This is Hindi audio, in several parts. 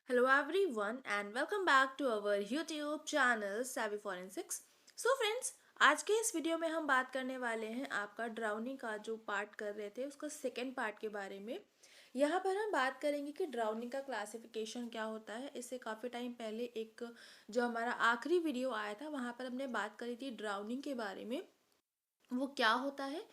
Hello everyone and welcome back to our YouTube channel Savvy Forensics. So friends, आज के इस वीडियो में हम बात करने वाले हैं आपका ड्राउनिंग का जो पार्ट कर रहे थे उसका सेकेंड पार्ट के बारे में। यहाँ पर हम बात करेंगे कि ड्राउनिंग का क्लासिफिकेशन क्या होता है। इससे काफ़ी टाइम पहले एक जो हमारा आखिरी वीडियो आया था वहाँ पर हमने बात करी थी ड्राउनिंग के बारे में, वो क्या होता है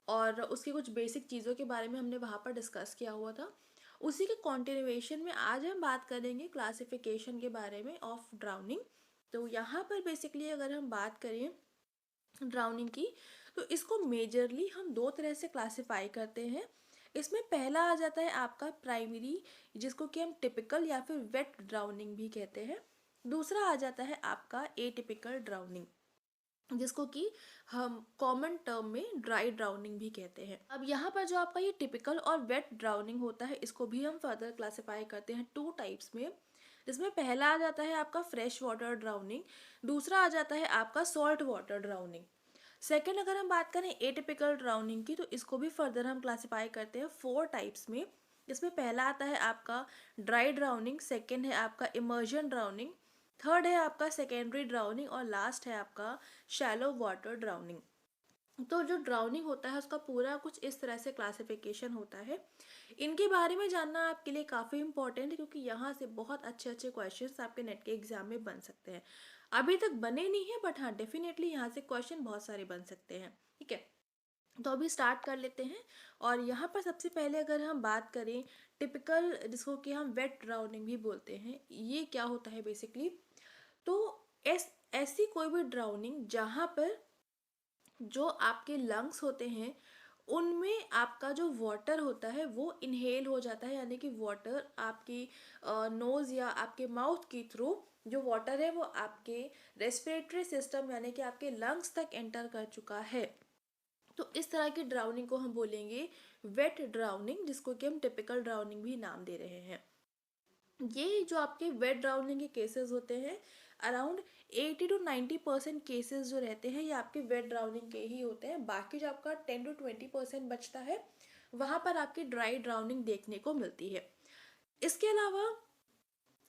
और उसकी कुछ बेसिक चीज़ों के बारे में हमने वहाँ पर डिस्कस किया हुआ था। उसी के कॉन्टिन्यूएशन में आज हम बात करेंगे क्लासिफिकेशन के बारे में ऑफ ड्राउनिंग। तो यहाँ पर बेसिकली अगर हम बात करें ड्राउनिंग की, तो इसको मेजरली हम दो तरह से क्लासिफाई करते हैं। इसमें पहला आ जाता है आपका प्राइमरी, जिसको कि हम टिपिकल या फिर वेट ड्राउनिंग भी कहते हैं। दूसरा आ जाता है आपका एटिपिकल ड्राउनिंग, जिसको कि हम कॉमन टर्म में ड्राई ड्राउनिंग भी कहते हैं। अब यहाँ पर जो आपका ये टिपिकल और वेट ड्राउनिंग होता है, इसको भी हम फर्दर क्लासिफाई करते हैं टू टाइप्स में, जिसमें पहला आ जाता है आपका फ्रेश वाटर ड्राउनिंग, दूसरा आ जाता है आपका सॉल्ट वाटर ड्राउनिंग। सेकेंड अगर हम बात करें एटिपिकल ड्राउनिंग की, तो इसको भी फर्दर हम क्लासिफाई करते हैं फोर टाइप्स में, जिसमें पहला आता है आपका ड्राई ड्राउनिंग, सेकेंड है आपका इमर्जन ड्राउनिंग, थर्ड है आपका सेकेंडरी ड्राउनिंग और लास्ट है आपका शैलो वाटर ड्राउनिंग। तो जो ड्राउनिंग होता है उसका पूरा कुछ इस तरह से क्लासिफिकेशन होता है। इनके बारे में जानना आपके लिए काफ़ी इंपॉर्टेंट है, क्योंकि यहाँ से बहुत अच्छे अच्छे क्वेश्चंस आपके नेट के एग्जाम में बन सकते हैं। अभी तक बने नहीं है, बट हाँ डेफिनेटली यहाँ से क्वेश्चन बहुत सारे बन सकते हैं। ठीक है, तो अभी स्टार्ट कर लेते हैं। और यहाँ पर सबसे पहले अगर हम बात करें टिपिकल, जिसको कि हम वेट ड्राउनिंग भी बोलते हैं, ये क्या होता है बेसिकली। तो ऐसी कोई भी ड्राउनिंग जहाँ पर जो आपके लंग्स होते हैं उनमें आपका जो वाटर होता है वो इनहेल हो जाता है, यानी कि वाटर आपकी नोज़ या आपके माउथ के थ्रू जो वाटर है वो आपके रेस्पिरेटरी सिस्टम यानी कि आपके लंग्स तक एंटर कर चुका है। तो इस तरह की ड्राउनिंग को हम बोलेंगे वेट ड्राउनिंग, जिसको कि हम टिपिकल ड्राउनिंग भी नाम दे रहे हैं। ये जो आपके वेट ड्राउनिंग के केसेस होते हैं, अराउंड 80 to 90% केसेस जो रहते हैं ये आपके वेट ड्राउनिंग के ही होते हैं। बाकी जो आपका 10 to 20% बचता है वहाँ पर आपकी ड्राई ड्राउनिंग देखने को मिलती है। इसके अलावा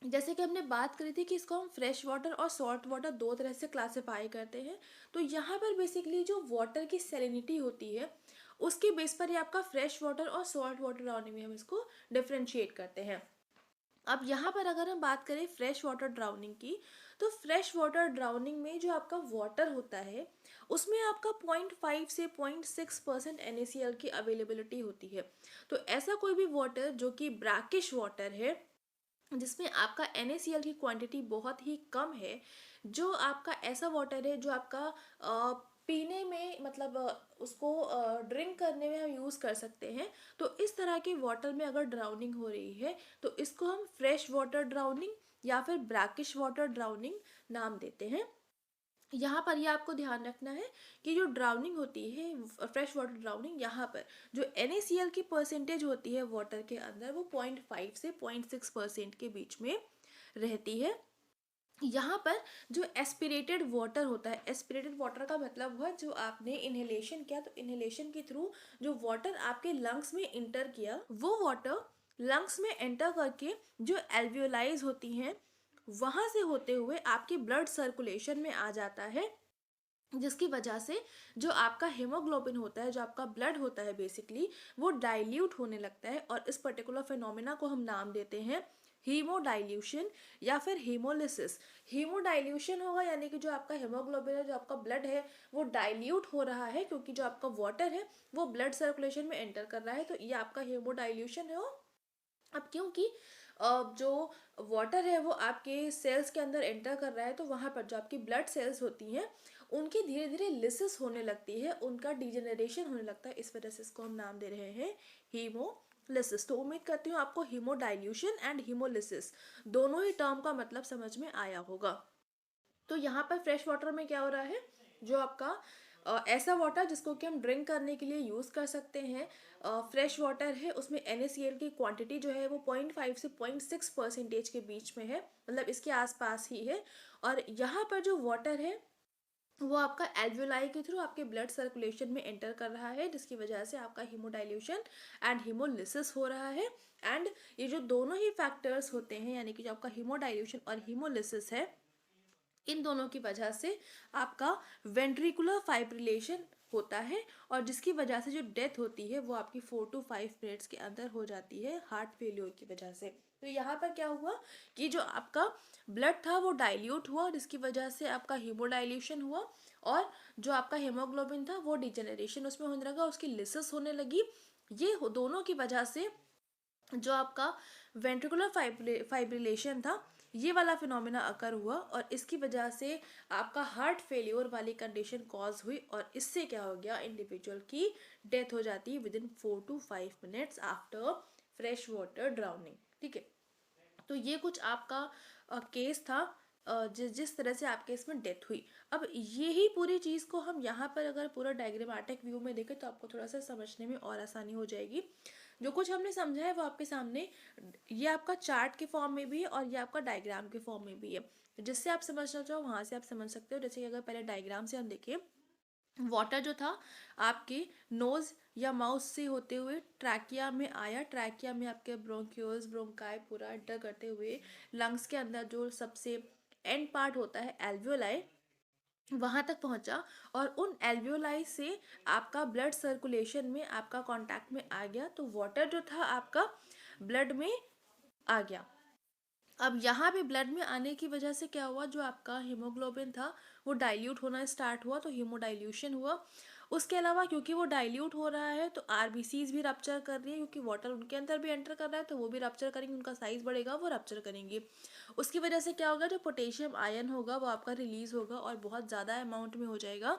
जैसे कि हमने बात करी थी कि इसको हम फ्रेश वाटर और सॉल्ट वाटर दो तरह से क्लासिफाई करते हैं। तो यहाँ पर बेसिकली जो वाटर की सैलिनिटी होती है उसके बेस पर ही आपका फ्रेश वाटर और सॉल्ट वाटर ड्राउनिंग में हम इसको डिफ्रेंशिएट करते हैं। अब यहाँ पर अगर हम बात करें फ्रेश वाटर ड्राउनिंग की, तो फ्रेश वाटर ड्राउनिंग में जो आपका वाटर होता है उसमें आपका 0.5 से 0.6% NaCl की अवेलेबिलिटी होती है। तो ऐसा कोई भी वाटर जो कि ब्रैकिश वाटर है, जिसमें आपका NaCl की क्वांटिटी बहुत ही कम है, जो आपका ऐसा वाटर है जो आपका पीने में मतलब उसको ड्रिंक करने में हम यूज़ कर सकते हैं। तो इस तरह के वाटर में अगर ड्राउनिंग हो रही है तो इसको हम फ्रेश वाटर ड्राउनिंग या फिर ब्रैकिश वाटर ड्राउनिंग नाम देते हैं। यहाँ पर ये आपको ध्यान रखना है कि जो ड्राउनिंग होती है फ्रेश वाटर ड्राउनिंग, यहाँ पर जो NaCl की परसेंटेज होती है वाटर के अंदर वो 0.5 से 0.6% के बीच में रहती है। यहाँ पर जो एस्पिरेटेड वाटर होता है, एस्पिरेटेड वाटर का मतलब हुआ जो आपने इनहेलेशन किया, तो इनहेलेशन के थ्रू जो वाटर आपके लंग्स में इंटर किया वो वाटर लंग्स में एंटर करके जो एल्वियोलाइज होती हैं वहाँ से होते हुए आपकी ब्लड सर्कुलेशन में आ जाता है, जिसकी वजह से जो आपका हीमोग्लोबिन होता है, जो आपका ब्लड होता है बेसिकली, वो डाइल्यूट होने लगता है। और इस पर्टिकुलर फिनोमिना को हम नाम देते हैं हीमोडाइल्यूशन या फिर हीमोलिसिस। हीमोडाइल्यूशन होगा यानी कि जो आपका हीमोग्लोबिन है, जो आपका ब्लड है, वो डाइल्यूट हो रहा है क्योंकि जो आपका वाटर है वो ब्लड सर्कुलेशन में एंटर कर रहा है, तो ये आपका हीमोडाइल्यूशन है। अब क्योंकि जो वाटर है वो आपके सेल्स के अंदर एंटर कर रहा है, तो वहाँ पर जो आपकी ब्लड सेल्स होती हैं उनकी धीरे धीरे लिसिस होने लगती है, उनका डिजेनरेशन होने लगता है। इस वजह से इसको हम नाम दे रहे हैं हीमोलिसिस। तो उम्मीद करती हूँ आपको हीमोडाइल्यूशन एंड हीमोलिसिस दोनों ही टर्म का मतलब समझ में आया होगा। तो यहाँ पर फ्रेश वाटर में क्या हो रहा है, जो आपका ऐसा वाटर जिसको कि हम ड्रिंक करने के लिए यूज़ कर सकते हैं, फ्रेश वाटर है, उसमें NaCl की क्वांटिटी जो है वो 0.5 से 0.6% के बीच में है, मतलब इसके आसपास ही है। और यहाँ पर जो वाटर है वो आपका एल्वियोलाई के थ्रू आपके ब्लड सर्कुलेशन में एंटर कर रहा है, जिसकी वजह से आपका हीमोडाइल्यूशन एंड हीमोलिसिस हो रहा है। एंड ये जो दोनों ही फैक्टर्स होते हैं, यानी कि जो आपका हीमोडाइल्यूशन और हीमोलिसिस है, इन दोनों की वजह से आपका वेंट्रिकुलर फाइब्रिलेशन होता है, और जिसकी वजह से जो डेथ होती है वो आपकी 4 to 5 मिनट्स के अंदर हो जाती है हार्ट फेल्योर की वजह से। तो यहाँ पर क्या हुआ कि जो आपका ब्लड था वो डाइल्यूट हुआ, जिसकी वजह से आपका हीमोडाइल्यूशन हुआ, और जो आपका हीमोग्लोबिन था वो डिजेनरेशन उसमें होने लगा, उसकी लिसिस होने लगी। ये दोनों की वजह से जो आपका वेंट्रिकुलर फाइब्रिलेशन था, ये वाला फिनोमेना अकर हुआ, और इसकी वजह से आपका हार्ट फेल्योर वाली कंडीशन कॉज हुई, और इससे क्या हो गया, इंडिविजुअल की डेथ हो जाती है with in 4 to 5 minutes after fresh water drowning. ठीक है, तो ये कुछ आपका केस था, जिस जिस तरह से आपके इसमें डेथ हुई। अब यही पूरी चीज़ को हम यहाँ पर अगर पूरा डायग्रामेटिक व्यू में देखें तो आपको थोड़ा सा समझने में और आसानी हो जाएगी। जो कुछ हमने समझा है वो आपके सामने, ये आपका चार्ट के फॉर्म में भी है और ये आपका डायग्राम के फॉर्म में भी है। जिससे आप समझना चाहो वहाँ से आप समझ सकते हो। जैसे कि अगर पहले डायग्राम से हम देखें, वाटर जो था आपके नोज या माउथ से होते हुए ट्रैकिया में आया, ट्रैकिया में आपके ब्रोंक्यूल्स ब्रोंकाई पूरा एंटर करते हुए लंग्स के अंदर जो सबसे एंड पार्ट होता है एल्वियोलाई, वहां तक पहुंचा, और उन एल्वियोलाई से आपका ब्लड सर्कुलेशन में आपका कांटेक्ट में आ गया, तो वाटर जो था आपका ब्लड में आ गया। अब यहाँ पे ब्लड में आने की वजह से क्या हुआ, जो आपका हीमोग्लोबिन था वो डाइल्यूट होना स्टार्ट हुआ, तो हीमोडाइल्यूशन हुआ। उसके अलावा क्योंकि वो डाइल्यूट हो रहा है तो आरबीसीज भी रप्चर कर रही है, क्योंकि वाटर उनके अंदर भी एंटर कर रहा है, तो वो भी रप्चर करेंगे, उनका साइज बढ़ेगा, वो रप्चर करेंगे। उसकी वजह से क्या होगा, जो पोटेशियम आयन होगा वो आपका रिलीज होगा और बहुत ज़्यादा अमाउंट में हो जाएगा,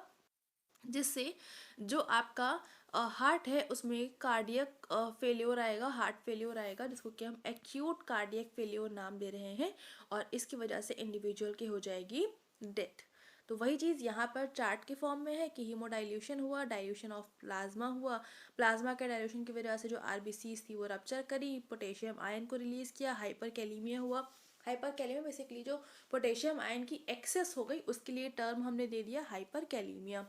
जिससे जो आपका हार्ट है उसमें कार्डियक फेल्योर आएगा, हार्ट फेल्योर आएगा, जिसको कि हम एक्यूट कार्डियक फेल्योर नाम दे रहे हैं, और इसकी वजह से इंडिविजुअल की हो जाएगी डेथ। तो वही चीज़ यहाँ पर चार्ट के फॉर्म में है कि हीमोडाइल्यूशन हुआ, डाइल्यूशन ऑफ प्लाज्मा हुआ, प्लाज्मा के डाइल्यूशन की वजह से जो आरबीसीज थी वो रप्चर करी, पोटेशियम आयन को रिलीज किया, हाइपर कैलीमिया हुआ। हाइपर कैलीमिया बेसिकली जो पोटेशियम आयन की एक्सेस हो गई, उसके लिए टर्म हमने दे दिया हाइपर कैलीमिया।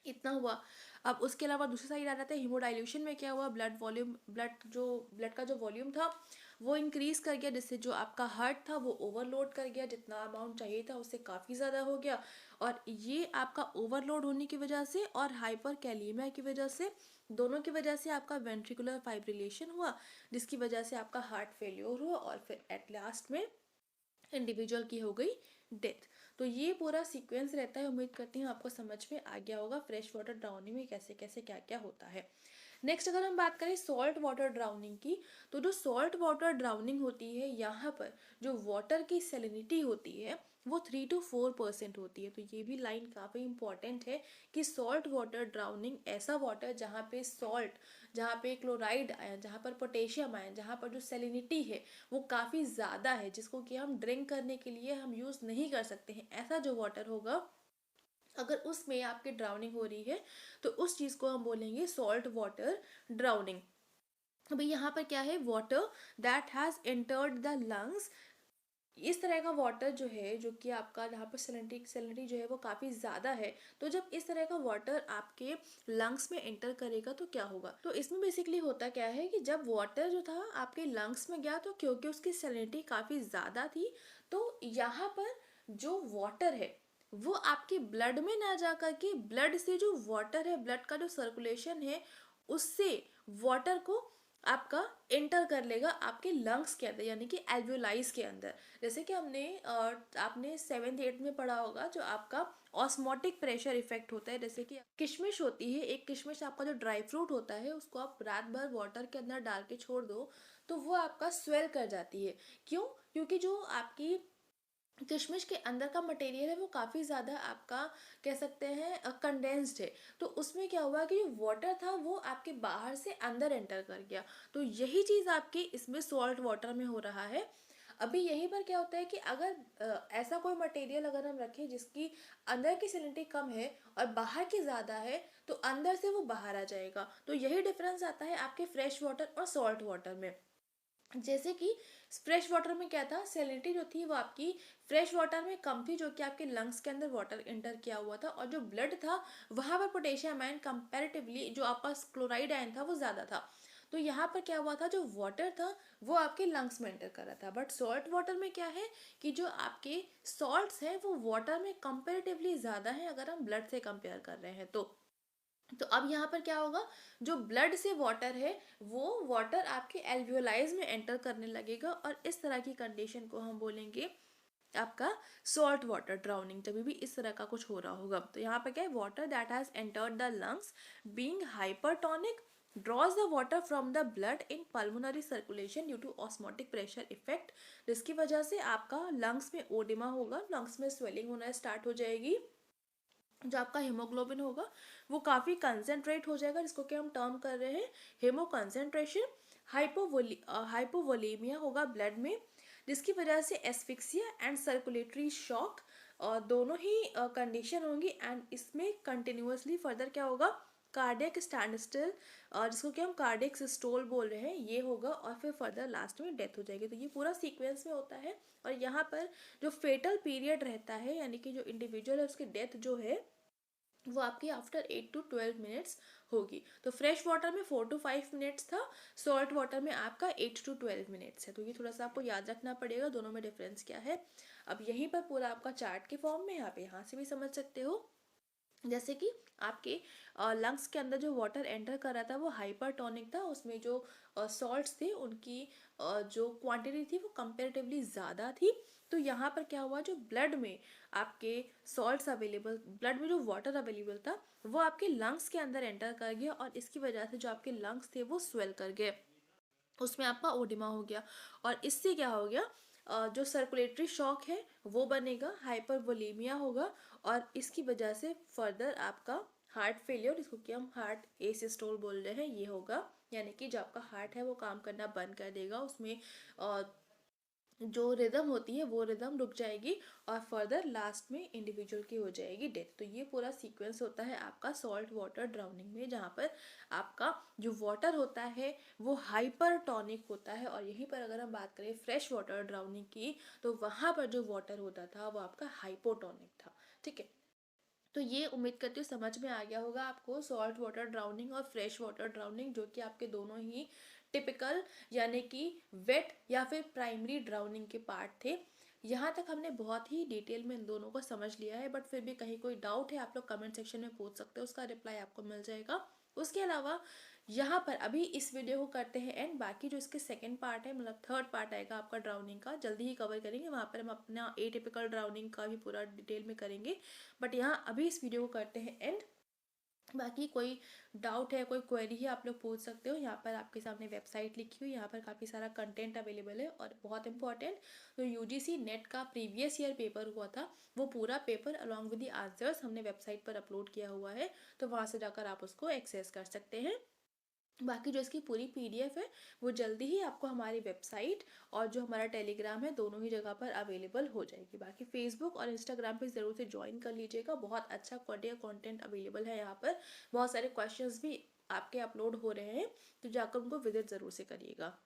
इतना हुआ। अब उसके अलावा दूसरी साइड आ जाते हैं, हीमोडाइल्यूशन में क्या हुआ, ब्लड वॉल्यूम, ब्लड का जो वॉल्यूम था वो इंक्रीज कर गया, जिससे जो आपका हार्ट था वो ओवरलोड कर गया, जितना अमाउंट चाहिए था उससे काफ़ी ज़्यादा हो गया, और ये आपका ओवरलोड होने की वजह से और हाइपर कैलीमिया की वजह से, दोनों की वजह से आपका वेंट्रिकुलर फाइब्रिलेशन हुआ, जिसकी वजह से आपका हार्ट फेल्योर हुआ, और फिर एट लास्ट में इंडिविजुअल की हो गई डेथ। तो ये पूरा सीक्वेंस रहता है। उम्मीद करती हूँ आपको समझ में आ गया होगा फ्रेश वाटर ड्राउनिंग में कैसे कैसे क्या क्या होता है। नेक्स्ट अगर हम बात करें सॉल्ट वाटर ड्राउनिंग की, तो जो सॉल्ट वाटर ड्राउनिंग होती है, यहाँ पर जो वाटर की सैलिनिटी होती है वो 3 to 4% होती है। तो ये भी लाइन काफ़ी इंपॉर्टेंट है कि सॉल्ट वाटर ड्राउनिंग, ऐसा वाटर जहाँ पे सॉल्ट, जहाँ पे क्लोराइड आयन, जहाँ पर पोटेशियम आयन, जहाँ पर जो सैलिनिटी है वो काफ़ी ज़्यादा है, जिसको कि हम ड्रिंक करने के लिए हम यूज़ नहीं कर सकते हैं, ऐसा जो वाटर होगा, अगर उसमें आपकी ड्राउनिंग हो रही है तो उस चीज़ को हम बोलेंगे सॉल्ट वाटर ड्राउनिंग। अभी यहाँ पर क्या है, water that has entered the lungs, इस तरह का वाटर जो है, जो कि आपका जहाँ पर सैलिनिटी जो है वो काफ़ी ज़्यादा है, तो जब इस तरह का वाटर आपके लंग्स में एंटर करेगा तो क्या होगा, तो इसमें बेसिकली होता क्या है कि जब वाटर जो था आपके लंग्स में गया, तो क्योंकि उसकी सैलिनिटी काफ़ी ज़्यादा थी, तो यहाँ पर जो वाटर है वो आपके ब्लड में ना जा करके, ब्लड से जो वाटर है, ब्लड का जो सर्कुलेशन है, उससे वाटर को आपका एंटर कर लेगा आपके लंग्स के अंदर, यानी कि एल्वियोलाइज के अंदर। जैसे कि आपने 7th 8th में पढ़ा होगा, जो आपका ऑस्मोटिक प्रेशर इफेक्ट होता है। जैसे कि किशमिश होती है, एक किशमिश आपका जो ड्राई फ्रूट होता है, उसको आप रात भर वाटर के अंदर डाल के छोड़ दो तो वो आपका स्वेल कर जाती है। क्यों? क्योंकि जो आपकी किशमिश के अंदर का मटेरियल है वो काफ़ी ज़्यादा आपका, कह सकते हैं, कंडेंस्ड है, तो उसमें क्या हुआ कि जो वाटर था वो आपके बाहर से अंदर एंटर कर गया। तो यही चीज़ आपकी इसमें सॉल्ट वाटर में हो रहा है। अभी यहीं पर क्या होता है कि अगर ऐसा कोई मटेरियल अगर हम रखें जिसकी अंदर की सैलिनिटी कम है और बाहर की ज़्यादा है, तो अंदर से वो बाहर आ जाएगा। तो यही डिफरेंस आता है आपके फ्रेश वाटर और सॉल्ट वाटर में। जैसे कि फ्रेश वाटर में क्या था, सैलिनिटी जो थी वो आपकी फ्रेश वाटर में कम थी, जो कि आपके लंग्स के अंदर वाटर इंटर किया हुआ था, और जो ब्लड था वहाँ पर पोटेशियम आयन कंपैरेटिवली जो आपका क्लोराइड आयन था वो ज़्यादा था। तो यहाँ पर क्या हुआ था, जो वाटर था वो आपके लंग्स में एंटर कर रहा था। बट सॉल्ट वाटर में क्या है कि जो आपके सॉल्ट्स हैं वो वाटर में कंपेरेटिवली ज़्यादा है, अगर हम ब्लड से कंपेयर कर रहे हैं तो अब यहाँ पर क्या होगा, जो ब्लड से वाटर है वो वाटर आपके एल्वियोलाइज में एंटर करने लगेगा, और इस तरह की कंडीशन को हम बोलेंगे आपका सॉल्ट वाटर ड्राउनिंग। जब भी इस तरह का कुछ हो रहा होगा तो यहाँ पर क्या है, water that has entered the lungs being hypertonic draws the water from the blood in pulmonary circulation due to osmotic pressure effect, जिसकी वजह से आपका लंग्स में ओडिमा होगा, लंग्स में स्वेलिंग होना स्टार्ट हो जाएगी, जो आपका हीमोग्लोबिन होगा वो काफ़ी कंसेंट्रेट हो जाएगा, जिसको कि हम टर्म कर रहे हैं हीमो कंसेंट्रेशन। हाइपोवोलीमिया होगा ब्लड में, जिसकी वजह से एस्फिक्सिया एंड सर्कुलेटरी शॉक दोनों ही कंडीशन होंगी, एंड इसमें कंटिन्यूसली फर्दर क्या होगा, कार्डियक स्टैंड स्टिल, जिसको कि हम कार्डियक सिस्टोल बोल रहे हैं, ये होगा, और फिर फर्दर लास्ट में डेथ हो जाएगी। तो ये पूरा सीक्वेंस में होता है, और यहाँ पर जो फेटल पीरियड रहता है, यानी कि जो इंडिविजुअल है उसकी डेथ जो है वो आपकी आफ्टर 8 to 12 मिनट्स होगी। तो फ्रेश वाटर में 4 to 5 मिनट्स था, सॉल्ट वाटर में आपका 8 to 12 मिनट्स है। तो ये थोड़ा सा आपको याद रखना पड़ेगा दोनों में डिफरेंस क्या है। अब यहीं पर पूरा आपका चार्ट के फॉर्म में यहाँ से भी समझ सकते हो। जैसे कि आपके लंग्स के अंदर जो वाटर एंटर कर रहा था वो हाइपरटोनिक था, उसमें जो सॉल्ट्स थे उनकी जो क्वांटिटी थी वो कंपेरेटिवली ज़्यादा थी। तो यहाँ पर क्या हुआ, जो ब्लड में आपके सॉल्ट्स अवेलेबल, ब्लड में जो वाटर अवेलेबल था वो आपके लंग्स के अंदर एंटर कर गया, और इसकी वजह से जो आपके लंग्स थे वो स्वेल कर गए, उसमें आपका ओडिमा हो गया, और इससे क्या हो गया, जो सर्कुलेटरी शॉक है वो बनेगा, हाइपरवोलेमिया होगा, और इसकी वजह से फर्दर आपका हार्ट फेलियर, जिसको कि हम हार्ट एसिस्टोल बोल रहे हैं, ये होगा, यानी कि जो आपका हार्ट है वो काम करना बंद कर देगा, उसमें जो रिदम होती है वो रिदम रुक जाएगी, और फर्दर लास्ट में इंडिविजुअल की हो जाएगी डेथ। तो ये पूरा सीक्वेंस होता है आपका सॉल्ट वाटर ड्राउनिंग में, जहाँ पर आपका जो वाटर होता है वो हाइपरटोनिक होता है, और यहीं पर अगर हम बात करें फ्रेश वाटर ड्राउनिंग की तो वहाँ पर जो वाटर होता था वो आपका हाइपोटोनिक था। ठीक है, तो ये उम्मीद करती हूँ समझ में आ गया होगा आपको सॉल्ट वाटर ड्राउनिंग और फ्रेश वाटर ड्राउनिंग, जो कि आपके दोनों ही टिपिकल यानी कि वेट या फिर प्राइमरी ड्राउनिंग के पार्ट थे। यहाँ तक हमने बहुत ही डिटेल में इन दोनों को समझ लिया है, बट फिर भी कहीं कोई डाउट है आप लोग कमेंट सेक्शन में पूछ सकते हो, उसका रिप्लाई आपको मिल जाएगा। उसके अलावा यहाँ पर अभी इस वीडियो को करते हैं एंड, बाकी जो इसके सेकंड पार्ट है, मतलब थर्ड पार्ट आएगा आपका ड्राउनिंग का, जल्दी ही कवर करेंगे, वहाँ पर हम अपना एटिपिकल ड्राउनिंग का भी पूरा डिटेल में करेंगे। बट यहाँ अभी इस वीडियो को करते हैं एंड, बाकी कोई डाउट है, कोई क्वेरी है, आप लोग पूछ सकते हो। यहाँ पर आपके सामने वेबसाइट लिखी हुई, यहाँ पर काफ़ी सारा कंटेंट अवेलेबल है, और बहुत इंपॉर्टेंट, तो यूजीसी नेट का प्रीवियस ईयर पेपर हुआ था, वो पूरा paper along with the answers हमने वेबसाइट पर अपलोड किया हुआ है, तो वहाँ से जाकर आप उसको एक्सेस कर सकते हैं। बाकी जो इसकी पूरी पीडीएफ है वो जल्दी ही आपको हमारी वेबसाइट और जो हमारा टेलीग्राम है दोनों ही जगह पर अवेलेबल हो जाएगी। बाकी फेसबुक और इंस्टाग्राम पे ज़रूर से ज्वाइन कर लीजिएगा, बहुत अच्छा क्वालिटी का कंटेंट अवेलेबल है यहाँ पर, बहुत सारे क्वेश्चंस भी आपके अपलोड हो रहे हैं, तो जाकर उनको विजिट ज़रूर से करिएगा।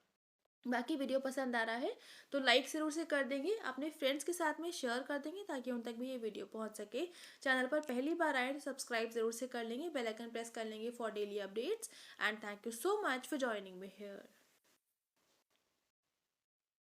बाकी वीडियो पसंद आ रहा है तो लाइक ज़रूर से कर देंगे, अपने फ्रेंड्स के साथ में शेयर कर देंगे ताकि उन तक भी ये वीडियो पहुंच सके। चैनल पर पहली बार आए तो सब्सक्राइब ज़रूर से कर लेंगे, बेल आइकन प्रेस कर लेंगे for daily updates, and thank you so much for joining me here.